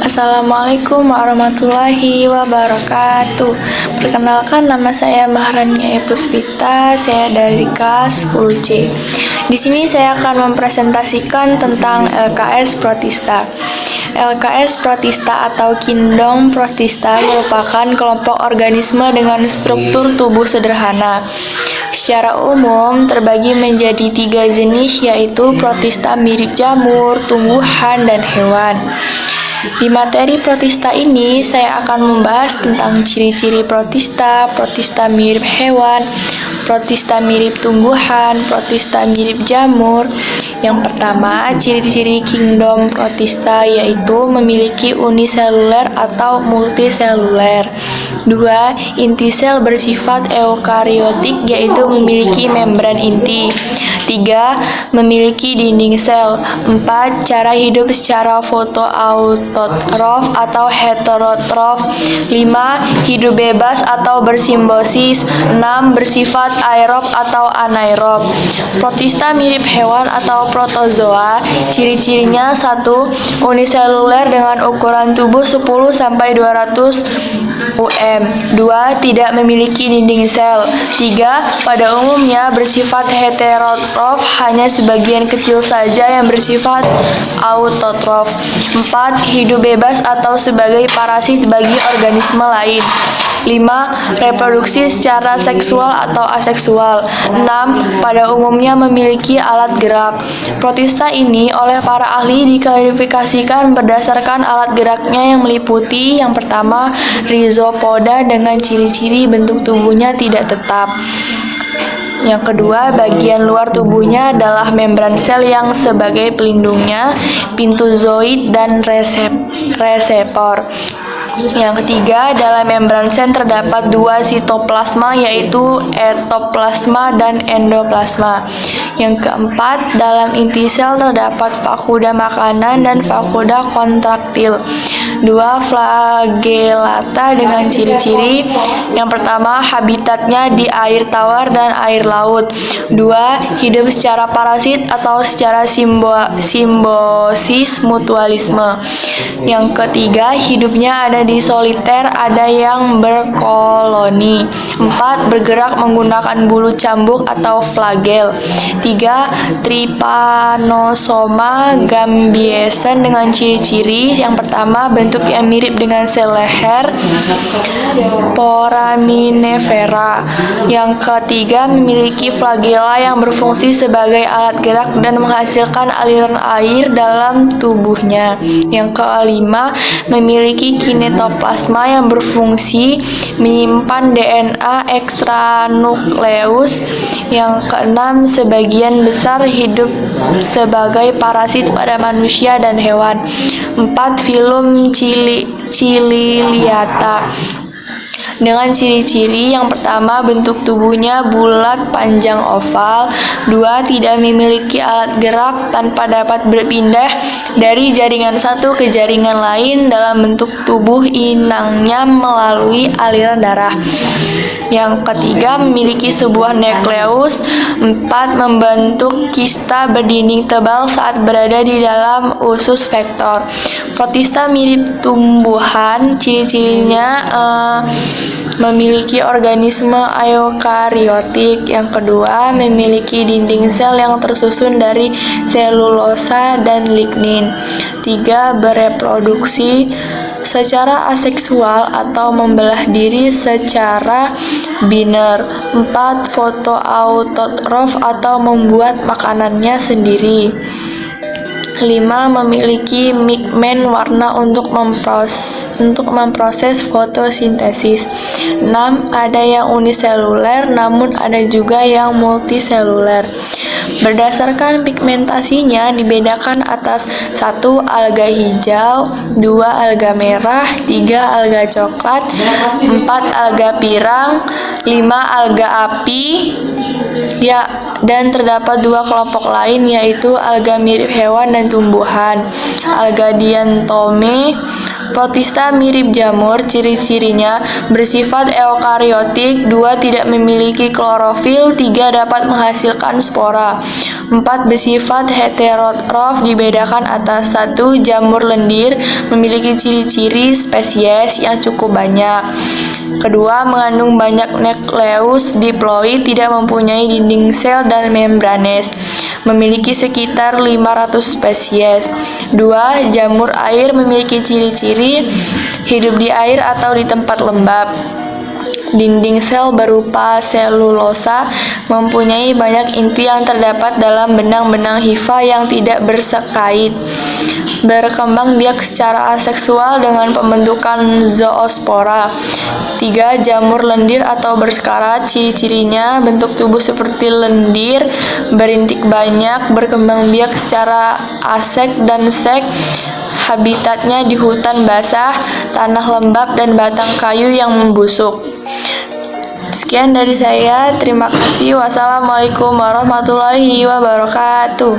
Assalamualaikum warahmatullahi wabarakatuh. Perkenalkan, nama saya Maharani Puspita, saya dari kelas 10C. Di sini saya akan mempresentasikan tentang LKS Protista. LKS Protista atau Kingdom Protista merupakan kelompok organisme dengan struktur tubuh sederhana. Secara umum terbagi menjadi 3 jenis, yaitu protista mirip jamur, tumbuhan, dan hewan. Di materi protista ini, saya akan membahas tentang ciri-ciri protista, protista mirip hewan, protista mirip tumbuhan, protista mirip jamur. Yang pertama, ciri-ciri kingdom protista yaitu memiliki uniseluler atau multiseluler. 2. Inti sel bersifat eukariotik yaitu memiliki membran inti. 3. Memiliki dinding sel. 4. Cara hidup secara fotoautotrof atau heterotrof. 5. Hidup bebas atau bersimbiosis. 6. Bersifat aerob atau anaerob. Protista mirip hewan atau protozoa. Ciri-cirinya: 1. Uniseluler dengan ukuran tubuh 10-200 UM. 2. Tidak memiliki dinding sel. 3. Pada umumnya bersifat heterotrof, hanya sebagian kecil saja yang bersifat autotrof. 4. Hidup bebas atau sebagai parasit bagi organisme lain. 5. Reproduksi secara seksual atau aseksual. 6. Pada umumnya memiliki alat gerak. Protista ini oleh para ahli diklasifikasikan berdasarkan alat geraknya yang meliputi: yang pertama, rhizopoda dengan ciri-ciri bentuk tubuhnya tidak tetap. Yang kedua, bagian luar tubuhnya adalah membran sel yang sebagai pelindungnya, pintu zooid dan reseptor. Yang ketiga, dalam membran sel terdapat 2 sitoplasma, yaitu etoplasma dan endoplasma. Yang keempat, dalam inti sel terdapat vakuola makanan dan vakuola kontraktil. 2. Flagellata dengan ciri-ciri: yang pertama, habitatnya di air tawar dan air laut. 2. Hidup secara parasit atau secara simbiosis mutualisme. Yang ketiga, hidupnya ada di soliter, ada yang berkoloni. 4. Bergerak menggunakan bulu cambuk atau flagel. 3. Trypanosoma gambiesen dengan ciri-ciri: yang pertama, bentuk yang mirip dengan sel leher, foraminifera. Yang ketiga, memiliki flagella yang berfungsi sebagai alat gerak dan menghasilkan aliran air dalam tubuhnya. Yang kelima, memiliki kinetoplasma yang berfungsi menyimpan DNA ekstranukleus. Yang keenam, sebagian besar hidup sebagai parasit pada manusia dan hewan. 4. Filum Ciliata dengan ciri-ciri: yang pertama, bentuk tubuhnya bulat panjang oval. 2. Tidak memiliki alat gerak tanpa dapat berpindah dari jaringan satu ke jaringan lain dalam bentuk tubuh inangnya melalui aliran darah. Yang ketiga, memiliki sebuah nukleus. 4. Membentuk kista berdinding tebal saat berada di dalam usus vektor. Protista mirip tumbuhan. Ciri-cirinya memiliki organisme eukariotik. Yang kedua, memiliki dinding sel yang tersusun dari selulosa dan lignin. 3. Bereproduksi secara aseksual atau membelah diri secara biner. 4. Fotoautotrof atau membuat makanannya sendiri. 5. Memiliki pigmen warna untuk memproses fotosintesis. 6. Ada yang uniseluler, namun ada juga yang multiseluler. Berdasarkan pigmentasinya dibedakan atas: 1. Alga hijau, 2. Alga merah, 3. Alga coklat, 4. Alga pirang, 5. Alga api. Dan terdapat 2 kelompok lain, yaitu alga mirip hewan dan tumbuhan. Alga diantome. Protista mirip jamur. Ciri-cirinya: bersifat eukariotik. 2. Tidak memiliki klorofil. 3. Dapat menghasilkan spora. 4. Bersifat heterotrof dibedakan atas 1. Jamur lendir memiliki ciri-ciri spesies yang cukup banyak. Kedua, mengandung banyak nukleus diploid, tidak mempunyai dinding sel dan membranes. Memiliki sekitar 500 spesies. 2. Jamur air memiliki ciri-ciri hidup di air atau di tempat lembab. Dinding sel berupa selulosa, mempunyai banyak inti yang terdapat dalam benang-benang hifa yang tidak bersekait. Berkembang biak secara aseksual dengan pembentukan zoospora. 3. Jamur lendir atau berskarat, ciri-cirinya bentuk tubuh seperti lendir, berintik banyak, berkembang biak secara asek dan sek. Habitatnya di hutan basah, tanah lembab, dan batang kayu yang membusuk. Sekian dari saya, terima kasih. Wassalamualaikum warahmatullahi wabarakatuh.